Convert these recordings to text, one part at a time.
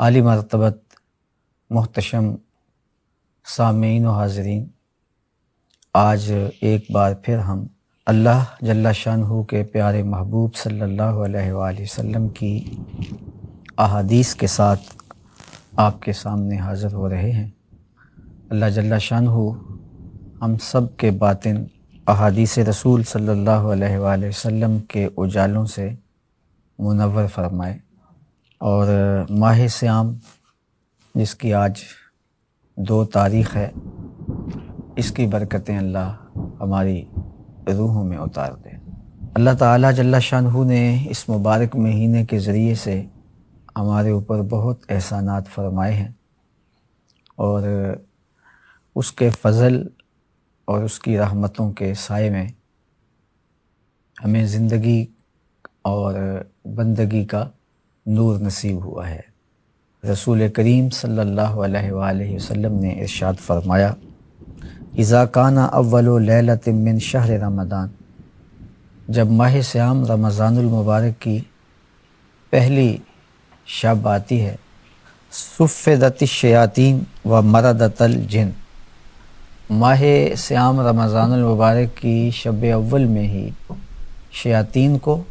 عالی مرتبت محتشم سامعین و حاضرین، آج ایک بار پھر ہم اللہ جل شانہ کے پیارے محبوب صلی اللہ علیہ وآلہ وسلم کی احادیث کے ساتھ آپ کے سامنے حاضر ہو رہے ہیں۔ اللہ جل شانہ ہم سب کے باطن احادیث رسول صلی اللہ علیہ وآلہ وسلم کے اجالوں سے منور فرمائے، اور ماہ صیام جس کی آج 2 تاریخ ہے، اس کی برکتیں اللہ ہماری روحوں میں اتار دے۔ اللہ تعالیٰ جل شانہ نے اس مبارک مہینے کے ذریعے سے ہمارے اوپر بہت احسانات فرمائے ہیں، اور اس کے فضل اور اس کی رحمتوں کے سائے میں ہمیں زندگی اور بندگی کا نور نصیب ہوا ہے۔ رسول کریم صلی اللہ علیہ وآلہ وسلم نے ارشاد فرمایا، اذا کان اول لیلۃ من شہر رمضان، جب ماہ صیام رمضان المبارک کی پہلی شب آتی ہے، صفدت الشیاطین و مردت الجن، ماہ صیام رمضان المبارک کی شب اول میں ہی شیاطین کو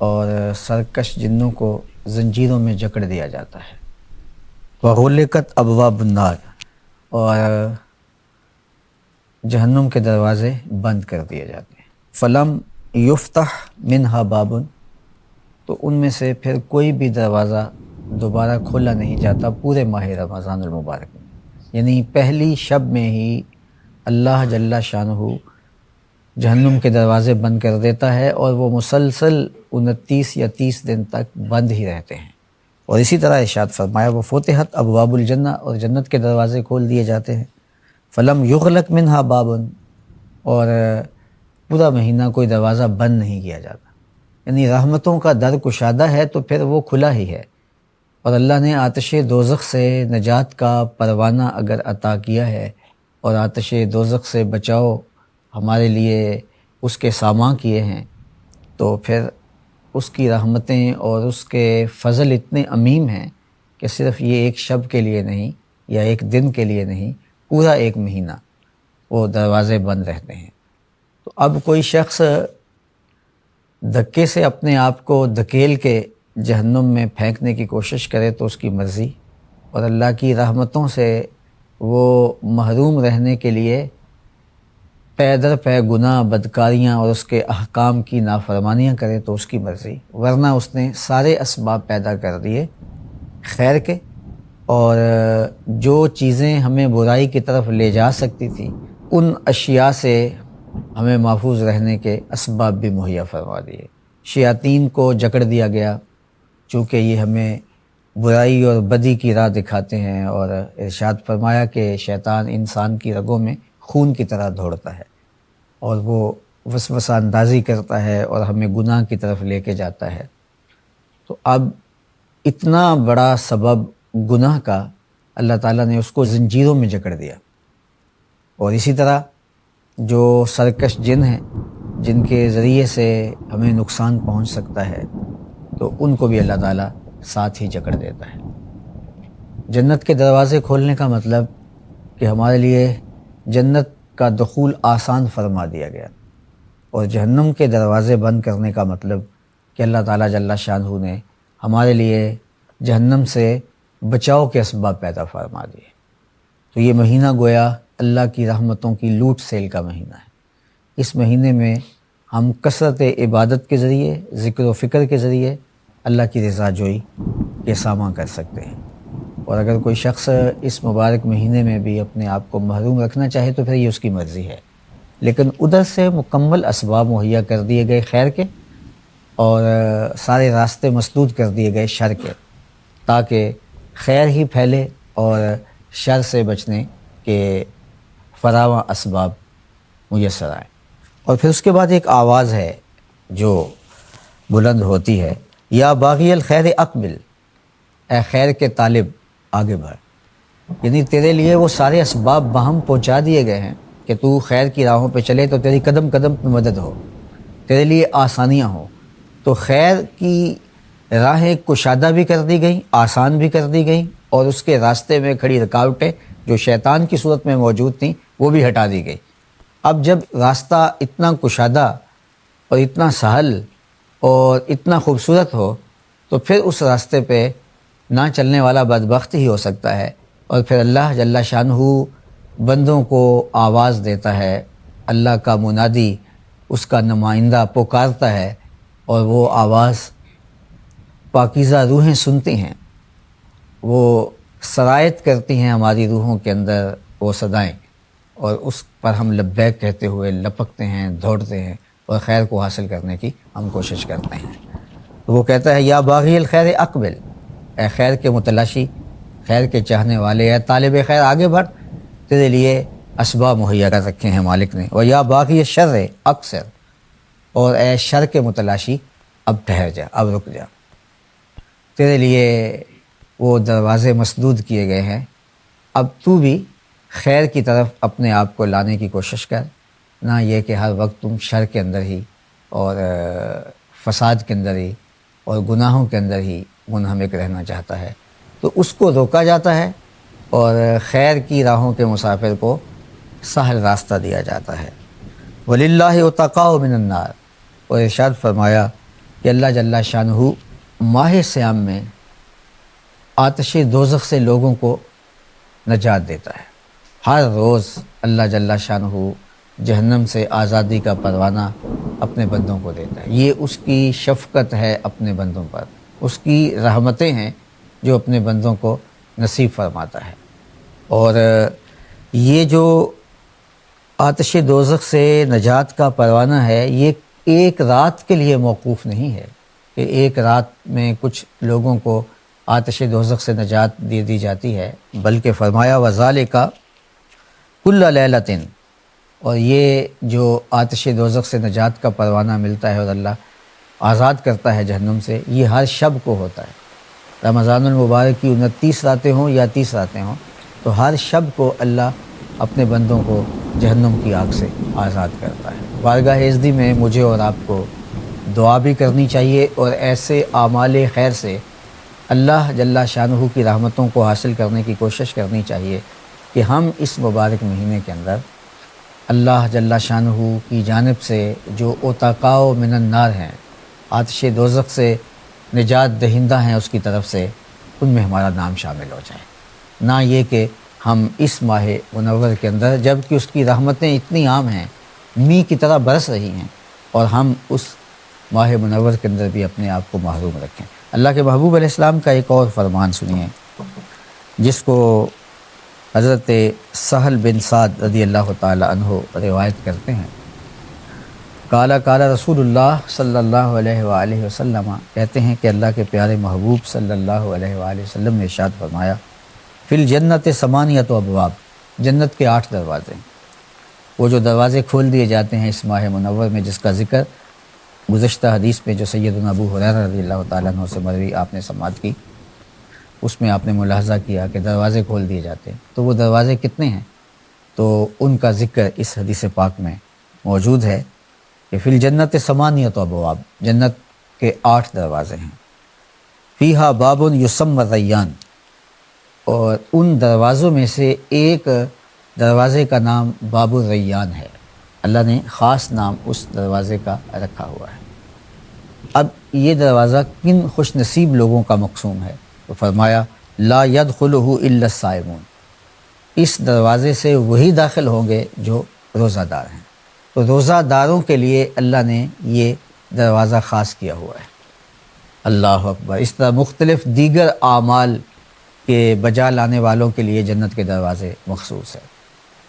اور سرکش جنوں کو زنجیروں میں جکڑ دیا جاتا ہے، وغلقت ابواب النار، اور جہنم کے دروازے بند کر دیے جاتے ہیں، فلم یفتح منہا باب، تو ان میں سے پھر کوئی بھی دروازہ دوبارہ کھولا نہیں جاتا پورے ماہ رمضان المبارک میں۔ یعنی پہلی شب میں ہی اللہ جل شانہ جہنم کے دروازے بند کر دیتا ہے، اور وہ مسلسل 29 یا 30 دن تک بند ہی رہتے ہیں۔ اور اسی طرح ارشاد فرمایا، وہ فتحت ابواب الجنہ، اور جنت کے دروازے کھول دیے جاتے ہیں، فلم یغلق منہا باب، اور پورا مہینہ کوئی دروازہ بند نہیں کیا جاتا۔ یعنی رحمتوں کا در کشادہ ہے تو پھر وہ کھلا ہی ہے، اور اللہ نے آتش دوزخ سے نجات کا پروانہ اگر عطا کیا ہے، اور آتش دوزخ سے بچاؤ ہمارے لیے اس کے سامان کیے ہیں، تو پھر اس کی رحمتیں اور اس کے فضل اتنے عمیم ہیں کہ صرف یہ ایک شب کے لیے نہیں یا ایک دن کے لیے نہیں، پورا ایک مہینہ وہ دروازے بند رہتے ہیں۔ تو اب کوئی شخص دھکے سے اپنے آپ کو دھکیل کے جہنم میں پھینکنے کی کوشش کرے تو اس کی مرضی، اور اللہ کی رحمتوں سے وہ محروم رہنے کے لیے پے در پے گناہ، بدکاریاں اور اس کے احکام کی نافرمانیاں کرے تو اس کی مرضی، ورنہ اس نے سارے اسباب پیدا کر دیے خیر کے، اور جو چیزیں ہمیں برائی کی طرف لے جا سکتی تھی ان اشیاء سے ہمیں محفوظ رہنے کے اسباب بھی مہیا فرما دیے۔ شیاطین کو جکڑ دیا گیا، چونکہ یہ ہمیں برائی اور بدی کی راہ دکھاتے ہیں، اور ارشاد فرمایا کہ شیطان انسان کی رگوں میں خون کی طرح دوڑتا ہے، اور وہ وسوسہ اندازی کرتا ہے اور ہمیں گناہ کی طرف لے کے جاتا ہے۔ تو اب اتنا بڑا سبب گناہ کا اللہ تعالیٰ نے اس کو زنجیروں میں جکڑ دیا، اور اسی طرح جو سرکش جن ہیں جن کے ذریعے سے ہمیں نقصان پہنچ سکتا ہے، تو ان کو بھی اللہ تعالیٰ ساتھ ہی جکڑ دیتا ہے۔ جنت کے دروازے کھولنے کا مطلب کہ ہمارے لیے جنت کا دخول آسان فرما دیا گیا، اور جہنم کے دروازے بند کرنے کا مطلب کہ اللہ تعالیٰ جل شانہ نے ہمارے لیے جہنم سے بچاؤ کے اسباب پیدا فرما دیے۔ تو یہ مہینہ گویا اللہ کی رحمتوں کی لوٹ سیل کا مہینہ ہے۔ اس مہینے میں ہم کثرت عبادت کے ذریعے، ذکر و فکر کے ذریعے اللہ کی رضا جوئی کے سامان کر سکتے ہیں، اور اگر کوئی شخص اس مبارک مہینے میں بھی اپنے آپ کو محروم رکھنا چاہے تو پھر یہ اس کی مرضی ہے، لیکن ادھر سے مکمل اسباب مہیا کر دیے گئے خیر کے، اور سارے راستے مسدود کر دیے گئے شر کے، تاکہ خیر ہی پھیلے اور شر سے بچنے کے فراواں اسباب میسر آئیں۔ اور پھر اس کے بعد ایک آواز ہے جو بلند ہوتی ہے، یا باغی الخیر اقبل، اے خیر کے طالب آگے بڑھ۔ یعنی تیرے لیے وہ سارے اسباب باہم پہنچا دیے گئے ہیں کہ تو خیر کی راہوں پہ چلے تو تیری قدم قدم پہ مدد ہو، تیرے لیے آسانیاں ہوں۔ تو خیر کی راہیں کشادہ بھی کر دی گئیں، آسان بھی کر دی گئیں، اور اس کے راستے میں کھڑی رکاوٹیں جو شیطان کی صورت میں موجود تھیں وہ بھی ہٹا دی گئی۔ اب جب راستہ اتنا کشادہ اور اتنا سہل اور اتنا خوبصورت ہو تو پھر اس راستے پہ نہ چلنے والا بدبخت ہی ہو سکتا ہے، اور پھر اللہ جل شانہ بندوں کو آواز دیتا ہے، اللہ کا منادی اس کا نمائندہ پکارتا ہے، اور وہ آواز پاکیزہ روحیں سنتی ہیں، وہ سرایت کرتی ہیں ہماری روحوں کے اندر وہ صدائیں، اور اس پر ہم لبیک کہتے ہوئے لپکتے ہیں، دوڑتے ہیں، اور خیر کو حاصل کرنے کی ہم کوشش کرتے ہیں۔ تو وہ کہتا ہے یا باغی الخیر اقبل، اے خیر کے متلاشی، خیر کے چاہنے والے، اے طالب خیر آگے بڑھ، تیرے لیے اسباب مہیا کر رکھے ہیں مالک نے۔ اور یا باغی شر اکثر، اور اے شر کے متلاشی اب ٹھہر جا، اب رک جا، تیرے لیے وہ دروازے مسدود کیے گئے ہیں، اب تو بھی خیر کی طرف اپنے آپ کو لانے کی کوشش کر، نہ یہ کہ ہر وقت تم شر کے اندر ہی اور فساد کے اندر ہی اور گناہوں کے اندر ہی منہمک رہنا چاہتا ہے۔ تو اس کو روکا جاتا ہے اور خیر کی راہوں کے مسافر کو سہل راستہ دیا جاتا ہے۔ وَلِلَّهِ عُتَقَاءُ مِنَ النَّارِ، اور ارشاد فرمایا کہ اللہ جل شانہ ماہ صیام میں آتش دوزخ سے لوگوں کو نجات دیتا ہے۔ ہر روز اللہ جل شانہ جہنم سے آزادی کا پروانہ اپنے بندوں کو دیتا ہے۔ یہ اس کی شفقت ہے اپنے بندوں پر، اس کی رحمتیں ہیں جو اپنے بندوں کو نصیب فرماتا ہے۔ اور یہ جو آتش دوزخ سے نجات کا پروانہ ہے، یہ ایک رات کے لیے موقوف نہیں ہے کہ ایک رات میں کچھ لوگوں کو آتش دوزخ سے نجات دے دی جاتی ہے، بلکہ فرمایا وَذَلِكَ كُلَّ لَيْلَةٍ، اور یہ جو آتش دوزخ سے نجات کا پروانہ ملتا ہے اور اللہ آزاد کرتا ہے جہنم سے، یہ ہر شب کو ہوتا ہے۔ رمضان المبارک کی 29 راتیں ہوں یا 30 راتیں ہوں، تو ہر شب کو اللہ اپنے بندوں کو جہنم کی آگ سے آزاد کرتا ہے۔ بارگاہ عزتی میں مجھے اور آپ کو دعا بھی کرنی چاہیے، اور ایسے اعمال خیر سے اللہ جل شانہ کی رحمتوں کو حاصل کرنے کی کوشش کرنی چاہیے کہ ہم اس مبارک مہینے کے اندر اللہ جل شانہ کی جانب سے جو عتقاء من النار ہیں، آتش دوزخ سے نجات دہندہ ہیں اس کی طرف سے، ان میں ہمارا نام شامل ہو جائے۔ نہ یہ کہ ہم اس ماہ منور کے اندر، جب کہ اس کی رحمتیں اتنی عام ہیں، می کی طرح برس رہی ہیں، اور ہم اس ماہ منور کے اندر بھی اپنے آپ کو محروم رکھیں۔ اللہ کے محبوب علیہ السلام کا ایک اور فرمان سنیے، جس کو حضرت سہل بن سعد رضی اللہ تعالی عنہ روایت کرتے ہیں۔ قال رسول اللہ صلی اللہ علیہ وآلہ وسلم، کہتے ہیں کہ اللہ کے پیارے محبوب صلی اللہ علیہ وآلہ وسلم نے ارشاد فرمایا فی الجنت ثمانیۃ ابواب، جنت کے 8 دروازے، وہ جو دروازے کھول دیے جاتے ہیں اس ماہ منور میں، جس کا ذکر گزشتہ حدیث میں جو سیدنا ابو ہریرہ رضی اللہ تعالیٰ عنہ سے مروی آپ نے سماعت کی، اس میں آپ نے ملاحظہ کیا کہ دروازے کھول دیے جاتے ہیں۔ تو وہ دروازے کتنے ہیں؟ تو ان کا ذکر اس حدیث پاک میں موجود ہے کہ فی الجنت ثمانیۃ ابواب، جنت کے 8 دروازے ہیں، فیہا باب یسمی ریان، اور ان دروازوں میں سے ایک دروازے کا نام باب الریان ہے، اللہ نے خاص نام اس دروازے کا رکھا ہوا ہے۔ اب یہ دروازہ کن خوش نصیب لوگوں کا مقسوم ہے؟ تو فرمایا لا يدخلہ الا الصائمون، اس دروازے سے وہی داخل ہوں گے جو روزہ دار ہیں۔ تو روزہ داروں کے لیے اللہ نے یہ دروازہ خاص کیا ہوا ہے۔ اللہ اکبر۔ اس طرح مختلف دیگر اعمال کے بجا لانے والوں کے لیے جنت کے دروازے مخصوص ہیں،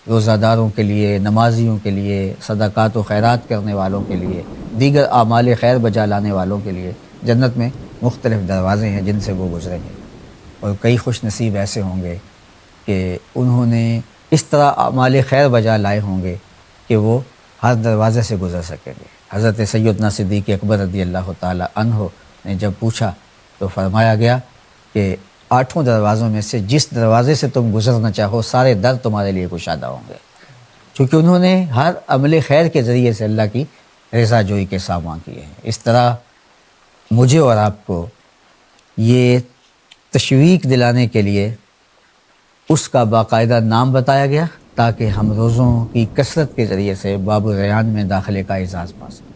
روزہ داروں کے لیے، نمازیوں کے لیے، صدقات و خیرات کرنے والوں کے لیے، دیگر اعمال خیر بجا لانے والوں کے لیے جنت میں مختلف دروازے ہیں جن سے وہ گزریں گے، اور کئی خوش نصیب ایسے ہوں گے کہ انہوں نے اس طرح اعمال خیر بجا لائے ہوں گے کہ وہ ہر دروازے سے گزر سکیں گے۔ حضرت سیدنا صدیق اکبر رضی اللہ تعالی عنہ نے جب پوچھا تو فرمایا گیا کہ 8 دروازوں میں سے جس دروازے سے تم گزرنا چاہو سارے در تمہارے لیے کشادہ ہوں گے، چونکہ انہوں نے ہر عمل خیر کے ذریعے سے اللہ کی رضا جوئی کے سامان کیے ہیں۔ اس طرح مجھے اور آپ کو یہ تشویق دلانے کے لیے اس کا باقاعدہ نام بتایا گیا تاکہ ہم روزوں کی کثرت کے ذریعے سے باب ریان میں داخلے کا اعزاز پا سکیں۔